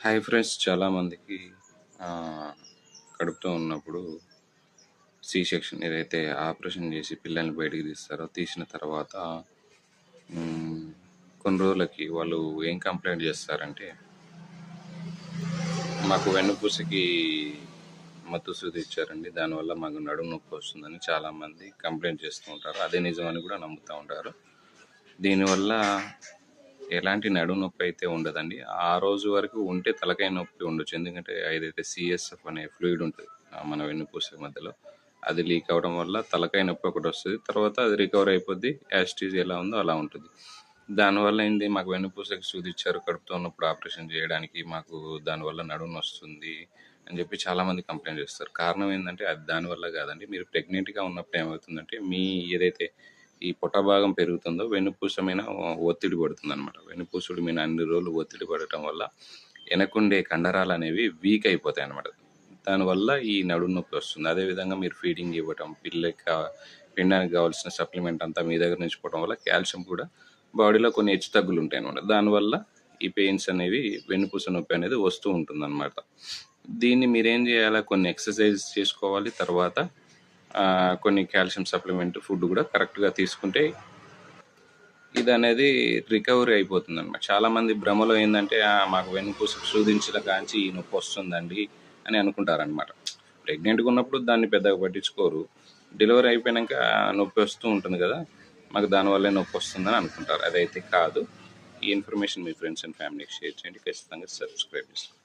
Hi friends, చాలామందికి కడుపుతో ఉన్నప్పుడు సి సెక్షన్ ఏదైతే ఆపరేషన్ చేసి పిల్లల్ని బయటికి తీస్తారో తీసిన తర్వాత మ్, కొన్ని రోజులకి వాళ్ళు ఏం కంప్లైంట్ చేస్తారంటే మాకు వెన్నుపూసకి మత్తు సూది ఇచ్చారండి, దానివల్ల మాకు నడుము నొప్పి వస్తుందని చాలామంది కంప్లైంట్ చేస్తూ ఉంటారు. అదే నిజమని కూడా నమ్ముతూ ఉంటారు. దీనివల్ల ఎలాంటి నడుము నొప్పి అయితే ఉండదండి. ఆ రోజు వరకు ఉంటే తలకాయ నొప్పి ఉండొచ్చు. ఎందుకంటే ఏదైతే సిఎస్ఎఫ్ అనే ఫ్లూయిడ్ ఉంటుంది మన వెన్నుపూస మధ్యలో, అది లీక్ అవడం వల్ల తలకాయ నొప్పి ఒకటి వస్తుంది. తర్వాత అది రికవర్ అయిపోద్ది, యాస్టీజ్ ఎలా ఉందో అలా ఉంటుంది. దానివల్ల ఏంది, మాకు వెన్నుపూసకి సూది ఇచ్చారు కడుపుతో ఉన్నప్పుడు ఆపరేషన్ చేయడానికి, మాకు దానివల్ల నడుము వస్తుంది అని చెప్పి చాలామంది కంప్లైంట్ చేస్తారు. కారణం ఏంటంటే అది దానివల్ల కాదండి. మీరు ప్రెగ్నెంట్గా ఉన్నప్పుడు ఏమవుతుందంటే మీ ఏదైతే ఈ పొట్ట భాగం పెరుగుతుందో వెన్నుపూస మీద ఒత్తిడి పడుతుంది అనమాట. వెన్నుపూసుడి మీద అన్ని రోజులు ఒత్తిడి పడటం వల్ల వెనకుండే కండరాలు అనేవి వీక్ అయిపోతాయి అనమాట. దానివల్ల ఈ నడుము నొప్పి వస్తుంది. అదేవిధంగా మీరు ఫీడింగ్ ఇవ్వటం, పిల్లకి పిండానికి కావాల్సిన సప్లిమెంట్ అంతా మీ దగ్గర నుంచి పోవడం వల్ల కాల్షియం కూడా బాడీలో కొన్ని హెచ్చు తగ్గులు ఉంటాయి అనమాట. దానివల్ల ఈ పెయిన్స్ అనేవి, వెన్నుపూస నొప్పి అనేది వస్తూ ఉంటుంది అనమాట. దీన్ని మీరేం చేయాలి, కొన్ని ఎక్సర్సైజ్ చేసుకోవాలి. తర్వాత కొన్ని కాల్షియం సప్లిమెంట్ ఫుడ్ కూడా కరెక్ట్గా తీసుకుంటే ఇది అనేది రికవరీ అయిపోతుంది అనమాట. చాలామంది భ్రమలో ఏంటంటే మాకు వెన్నుపూసకు సూదించిన కాంచి ఈ నొప్పి వస్తుందండి అని అనుకుంటారనమాట. ప్రెగ్నెంట్గా ఉన్నప్పుడు దాన్ని పెద్దగా పట్టించుకోరు. డెలివరీ అయిపోయాక నొప్పి వస్తూ ఉంటుంది కదా, మాకు దానివల్లే నొప్పి వస్తుందని అనుకుంటారు. అదైతే కాదు. ఈ ఇన్ఫర్మేషన్ మీ ఫ్రెండ్స్ అండ్ ఫ్యామిలీకి షేర్ చేయండి. ఖచ్చితంగా సబ్స్క్రైబ్ చేసుకోండి.